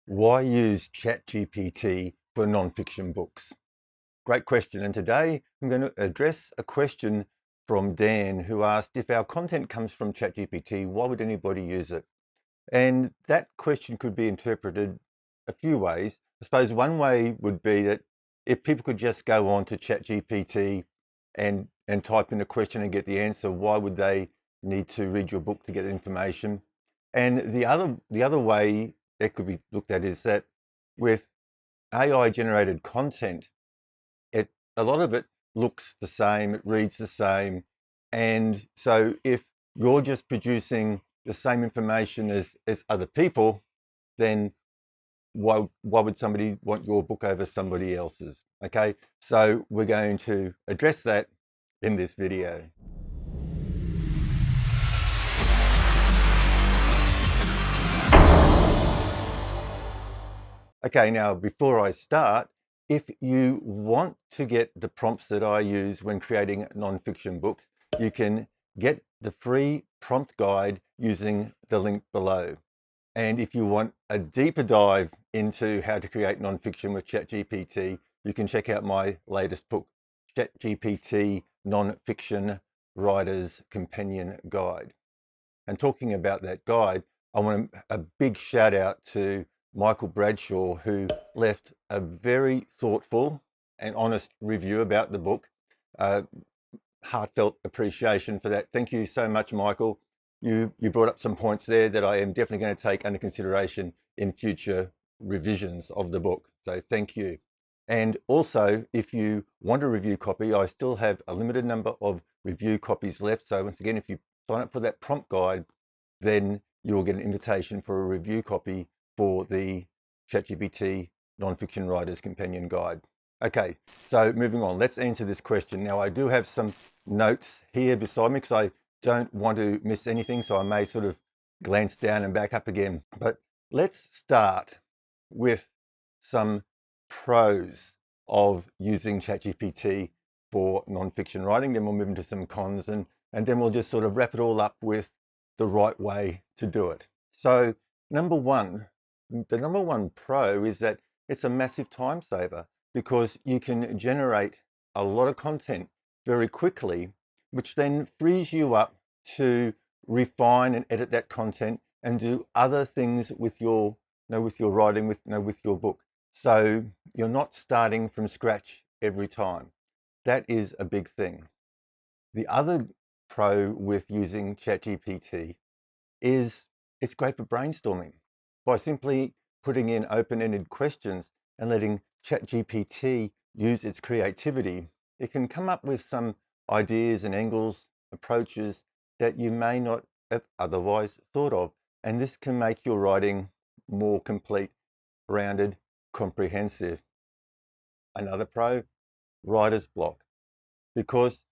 Why use ChatGPT for nonfiction books? Great question. And today I'm going to address a question from Dan, who asked, if our content comes from ChatGPT, why would anybody use it? And that question could be interpreted a few ways. I suppose one way would be that if people could just go on to ChatGPT and type in a question and get the answer, why would they need to read your book to get information? And the other way it could be looked at is that with AI generated content, it a lot of it looks the same, it reads the same. And so if you're just producing the same information as other people, then why would somebody want your book over somebody else's? Okay, so we're going to address that in this video. Okay, now before I start, if you want to get the prompts that I use when creating nonfiction books, you can get the free prompt guide using the link below. And if you want a deeper dive into how to create nonfiction with ChatGPT, you can check out my latest book, ChatGPT Nonfiction Writer's Companion Guide. And talking about that guide, I want a big shout out to Michael Bradshaw, who left a very thoughtful and honest review about the book. Heartfelt appreciation for that. Thank you so much, Michael. You brought up some points there that I am definitely going to take under consideration in future revisions of the book. So thank you. And also, if you want a review copy, I still have a limited number of review copies left. So once again, if you sign up for that prompt guide, then you'll get an invitation for a review copy for the ChatGPT Nonfiction Writer's Companion Guide. Okay, so moving on, let's answer this question. Now, I do have some notes here beside me because I don't want to miss anything, so I may sort of glance down and back up again. But let's start with some pros of using ChatGPT for nonfiction writing. Then we'll move into some cons, and then we'll just sort of wrap it all up with the right way to do it. So the number one pro is that it's a massive time saver, because you can generate a lot of content very quickly, which then frees you up to refine and edit that content and do other things with your writing, with your book. So you're not starting from scratch every time. That is a big thing. The other pro with using ChatGPT is it's great for brainstorming. By simply putting in open-ended questions and letting ChatGPT use its creativity, it can come up with some ideas and angles, approaches that you may not have otherwise thought of. And this can make your writing more complete, rounded, comprehensive. Another pro, writer's block. Because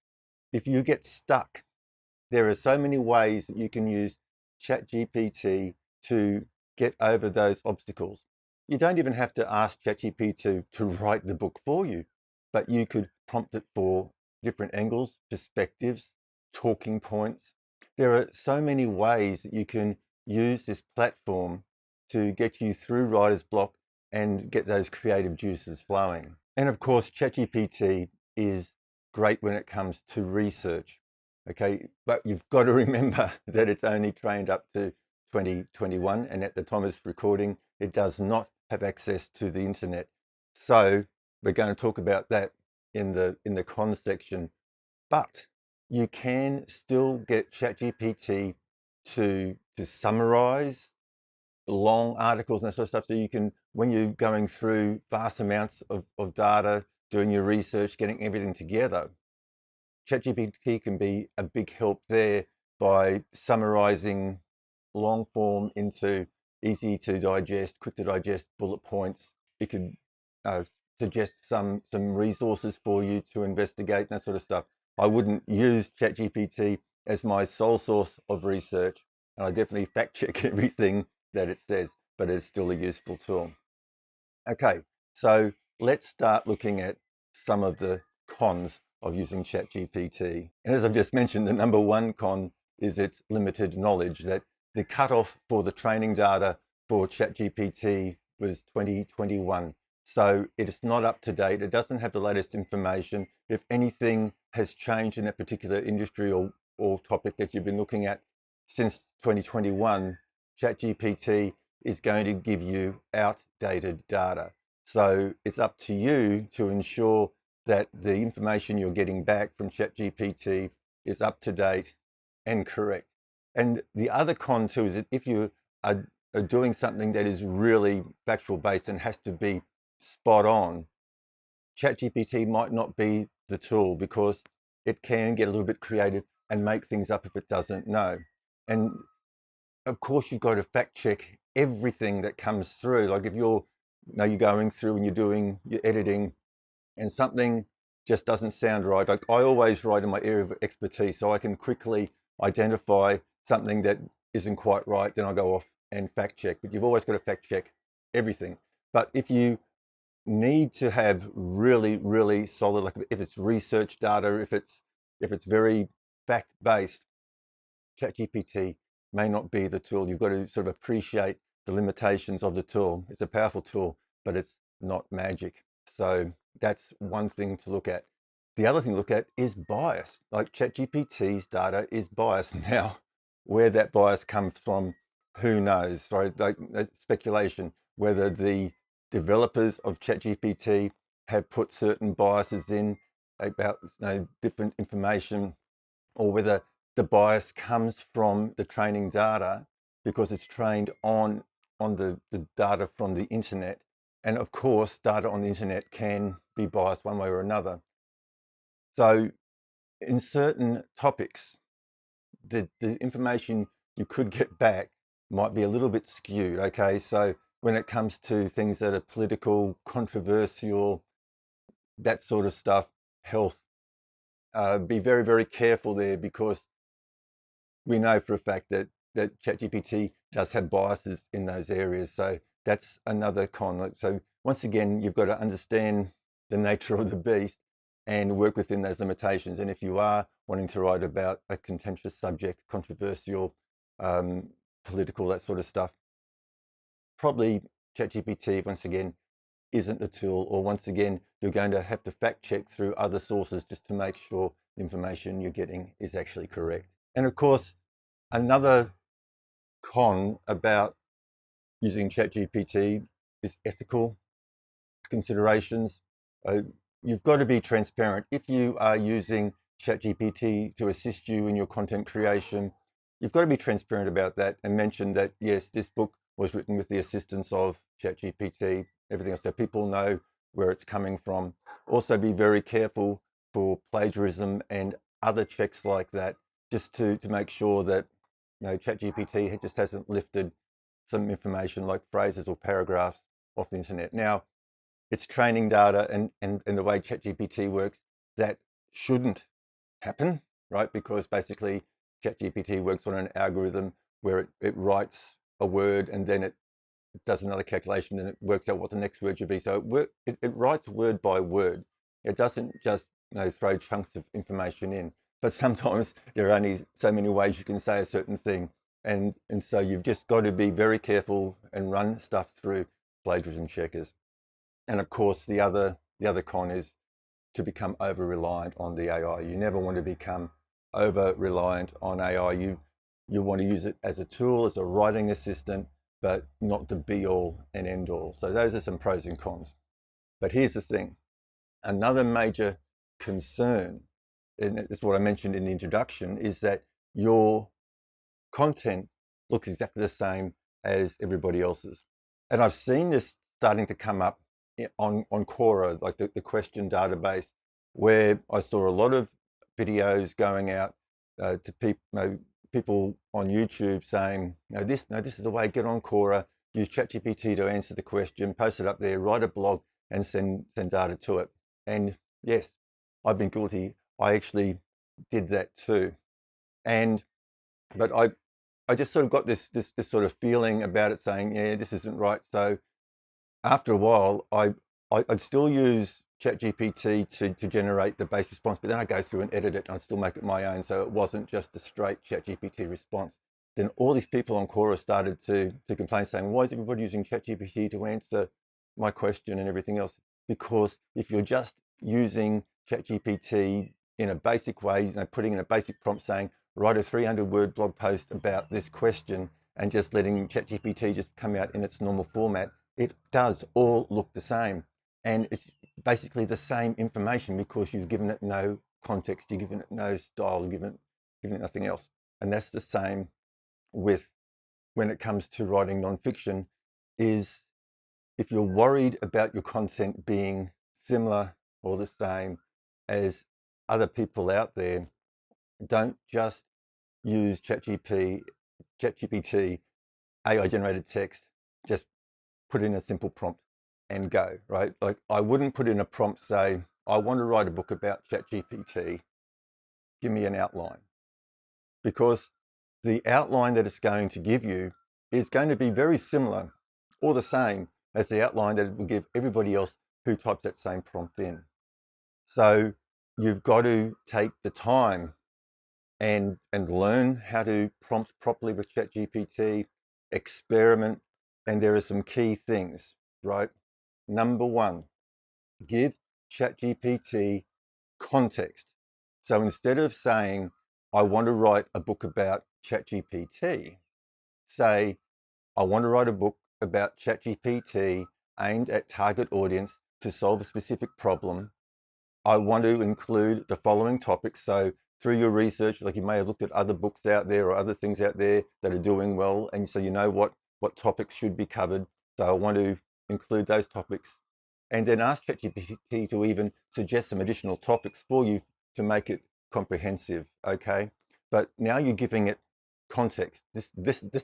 if you get stuck, there are so many ways that you can use ChatGPT to get over those obstacles. You don't even have to ask ChatGPT to write the book for you, but you could prompt it for different angles, perspectives, talking points. There are so many ways that you can use this platform to get you through writer's block and get those creative juices flowing. And of course, ChatGPT is great when it comes to research. Okay, but you've got to remember that it's only trained up to 2021, and at the time of this recording, it does not have access to the internet. So we're going to talk about that in the cons section. But you can still get ChatGPT to summarize long articles and that sort of stuff. So you can, when you're going through vast amounts of data, doing your research, getting everything together, ChatGPT can be a big help there by summarizing long form into easy to digest, quick to digest bullet points. It could suggest some resources for you to investigate, that sort of stuff. I wouldn't use ChatGPT as my sole source of research, and I definitely fact check everything that it says, but it's still a useful tool. Okay, so let's start looking at some of the cons of using ChatGPT. And as I've just mentioned, the number one con is its limited knowledge, that the cutoff for the training data for ChatGPT was 2021. So it is not up to date. It doesn't have the latest information. If anything has changed in that particular industry or topic that you've been looking at since 2021, ChatGPT is going to give you outdated data. So it's up to you to ensure that the information you're getting back from ChatGPT is up to date and correct. And the other con too is that if you are doing something that is really factual based and has to be spot on, ChatGPT might not be the tool because it can get a little bit creative and make things up if it doesn't know. And of course, you've got to fact check everything that comes through. Like if you're going through and you're doing your editing and something just doesn't sound right. Like I always write in my area of expertise so I can quickly identify something that isn't quite right. Then I go off and fact check. But you've always got to fact check everything. But if you need to have really, really solid, like if it's research data, if it's very fact based, ChatGPT may not be the tool. You've got to sort of appreciate the limitations of the tool. It's a powerful tool, but it's not magic. So that's one thing to look at. The other thing to look at is bias. Like ChatGPT's data is biased. Now, where that bias comes from, who knows, right? Like speculation, whether the developers of ChatGPT have put certain biases in about different information, or whether the bias comes from the training data because it's trained on the data from the internet. And of course, data on the internet can be biased one way or another. So in certain topics, the information you could get back might be a little bit skewed, okay? So when it comes to things that are political, controversial, that sort of stuff, health, be very, very careful there because we know for a fact that ChatGPT does have biases in those areas. So that's another con. So once again, you've got to understand the nature of the beast and work within those limitations. And if you are wanting to write about a contentious subject, controversial, political, that sort of stuff, probably ChatGPT, once again, isn't the tool, or once again, you're going to have to fact check through other sources just to make sure the information you're getting is actually correct. And of course, another con about using ChatGPT is ethical considerations. You've got to be transparent. If you are using ChatGPT to assist you in your content creation, you've got to be transparent about that and mention that, yes, this book was written with the assistance of ChatGPT, everything else, so people know where it's coming from. Also be very careful for plagiarism and other checks like that, just to make sure that ChatGPT just hasn't lifted some information like phrases or paragraphs off the internet. Now, it's training data and the way ChatGPT works, that shouldn't happen, right? Because basically ChatGPT works on an algorithm where it writes a word and then it does another calculation and it works out what the next word should be. So it writes word by word. It doesn't just throw chunks of information in. But sometimes there are only so many ways you can say a certain thing. And so you've just got to be very careful and run stuff through plagiarism checkers. And of course, the other con is to become over reliant on the AI. You never want to become over reliant on AI. You want to use it as a tool, as a writing assistant, but not the be all and end all. So those are some pros and cons. But here's the thing. Another major concern, and it's what I mentioned in the introduction, is that your content looks exactly the same as everybody else's. And I've seen this starting to come up on Quora, like the question database, where I saw a lot of videos going out to people on YouTube saying, this is the way, get on Quora, use ChatGPT to answer the question, post it up there, write a blog and send data to it. And yes, I've been guilty. I actually did that too. But I just sort of got this sort of feeling about it saying, yeah, this isn't right. So after a while, I'd still use ChatGPT to generate the base response, but then I go through and edit it and I'd still make it my own. So it wasn't just a straight ChatGPT response. then all these people on Quora started to complain, saying, why is everybody using ChatGPT to answer my question and everything else? Because if you're just using ChatGPT in a basic way, putting in a basic prompt saying, write a 300-word blog post about this question, and just letting ChatGPT just come out in its normal format, it does all look the same. And it's basically the same information because you've given it no context, you've given it no style, you've given it nothing else. And that's the same with when it comes to writing nonfiction. Is if you're worried about your content being similar or the same as other people out there, don't just use ChatGPT, AI generated text, just put in a simple prompt and go, right? Like I wouldn't put in a prompt, say, I want to write a book about ChatGPT, give me an outline. Because the outline that it's going to give you is going to be very similar or the same as the outline that it will give everybody else who types that same prompt in. So you've got to take the time and learn how to prompt properly with ChatGPT, experiment, and there are some key things, right? Number one, give ChatGPT context. So instead of saying, I want to write a book about ChatGPT, say, I want to write a book about ChatGPT aimed at target audience to solve a specific problem. I want to include the following topics. So through your research, like you may have looked at other books out there or other things out there that are doing well, and so you know what topics should be covered. So I want to include those topics. And then ask ChatGPT to even suggest some additional topics for you to make it comprehensive, okay? But now you're giving it context. This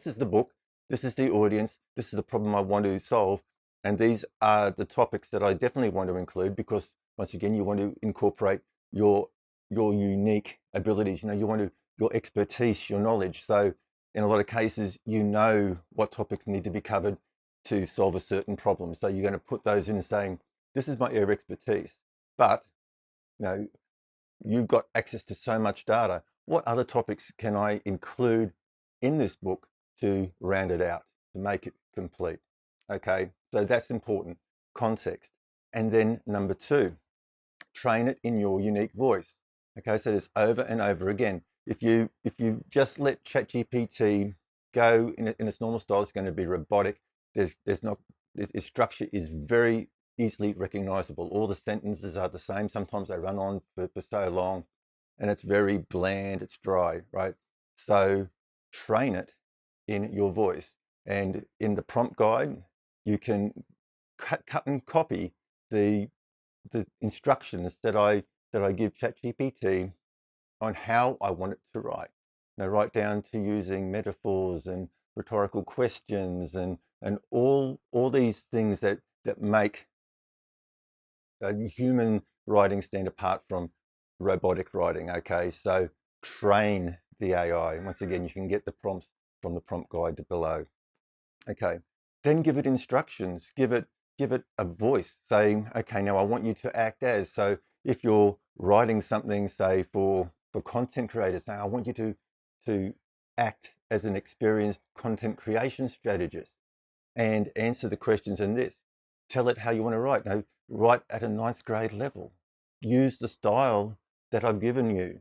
is the book, this is the audience, this is the problem I want to solve, and these are the topics that I definitely want to include because once again, you want to incorporate your unique abilities. You want to your expertise, your knowledge. So in a lot of cases, you know what topics need to be covered to solve a certain problem. So you're going to put those in and saying, this is my area of expertise. But you've got access to so much data. What other topics can I include in this book to round it out, to make it complete? Okay, so that's important, context. And then number two, train it in your unique voice. Okay, so this over and over again. If you just let ChatGPT go in its normal style, it's going to be robotic. Its structure is very easily recognizable. All the sentences are the same. Sometimes they run on for so long, and it's very bland. It's dry, right? So train it in your voice, and in the prompt guide, you can cut and copy the instructions that I give ChatGPT on how I want it to write. Right down to using metaphors and rhetorical questions and all these things that make human writing stand apart from robotic writing. Okay, so train the AI. Once again, you can get the prompts from the prompt guide below. Okay, then give it instructions. Give it a voice, saying, okay, now I want you to act as. So if you're writing something, say for content creators, say I want you to act as an experienced content creation strategist and answer the questions in this. Tell it how you want to write. Now, write at a ninth grade level. Use the style that I've given you,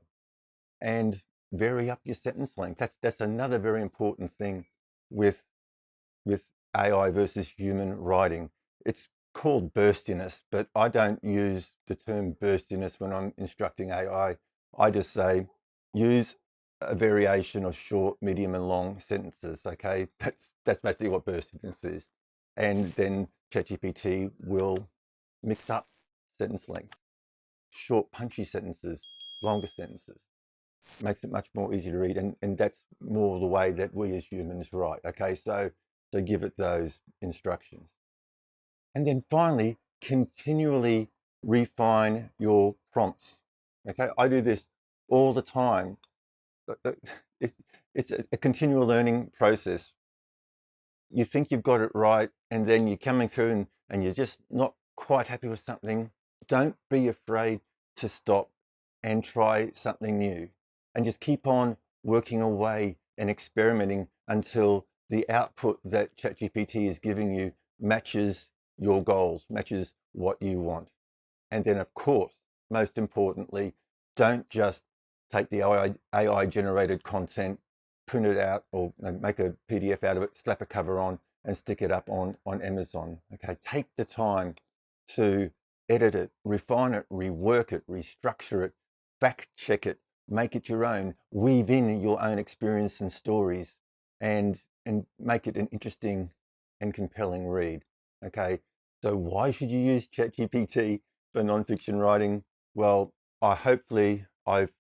and vary up your sentence length. That's another very important thing with AI versus human writing. It's called burstiness, but I don't use the term burstiness when I'm instructing AI. I just say use a variation of short, medium, and long sentences. Okay, that's basically what burstiness is, and then ChatGPT will mix up sentence length, short, punchy sentences, longer sentences. Makes it much more easy to read, and that's more the way that we as humans write. Okay, so give it those instructions. And then finally, continually refine your prompts. Okay, I do this all the time. It's a continual learning process. You think you've got it right, and then you're coming through and you're just not quite happy with something. Don't be afraid to stop and try something new, and just keep on working away and experimenting until the output that ChatGPT is giving you matches your goals, matches what you want. And then, of course, most importantly, don't just take the AI generated content, print it out, or make a PDF out of it, slap a cover on, and stick it up on Amazon. Okay, take the time to edit it, refine it, rework it, restructure it, fact check it, make it your own, weave in your own experience and stories, and make it an interesting and compelling read. Okay, so why should you use ChatGPT for nonfiction writing? Well, hopefully I've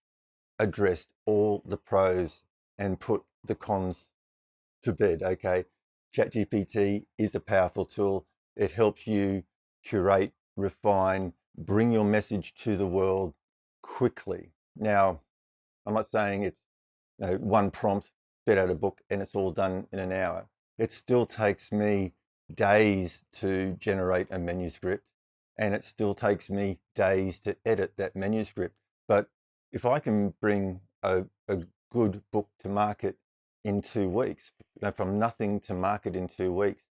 addressed all the pros and put the cons to bed. Okay, ChatGPT is a powerful tool. It helps you curate, refine, bring your message to the world quickly. Now, I'm not saying it's one prompt, spit out a book, and it's all done in an hour. It still takes me days to generate a manuscript, and it still takes me days to edit that manuscript. But if I can bring a good book to market in 2 weeks, from nothing to market in 2 weeks,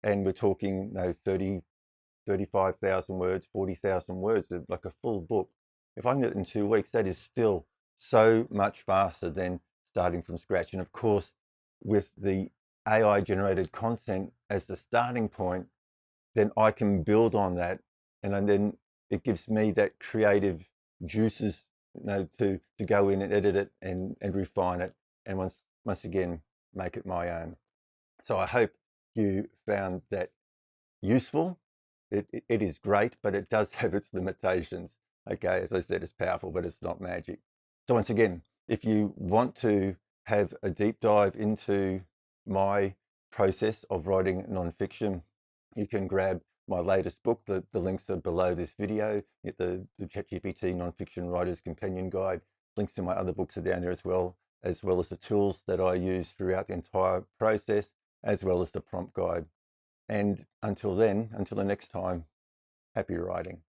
and we're talking 30, 35,000 words, 40,000 words, like a full book. If I can get it in 2 weeks, that is still so much faster than starting from scratch. And of course, with the AI generated content as the starting point, then I can build on that. And then it gives me that creative juices, to go in and edit it and refine it. And once again, make it my own. So I hope you found that useful. It is great, but it does have its limitations. Okay, as I said, it's powerful, but it's not magic. So once again, if you want to have a deep dive into my process of writing nonfiction, you can grab my latest book. The links are below this video. Get the ChatGPT Nonfiction Writer's Companion Guide. Links to my other books are down there as well as the tools that I use throughout the entire process, as well as the prompt guide. And until then, until the next time, happy writing.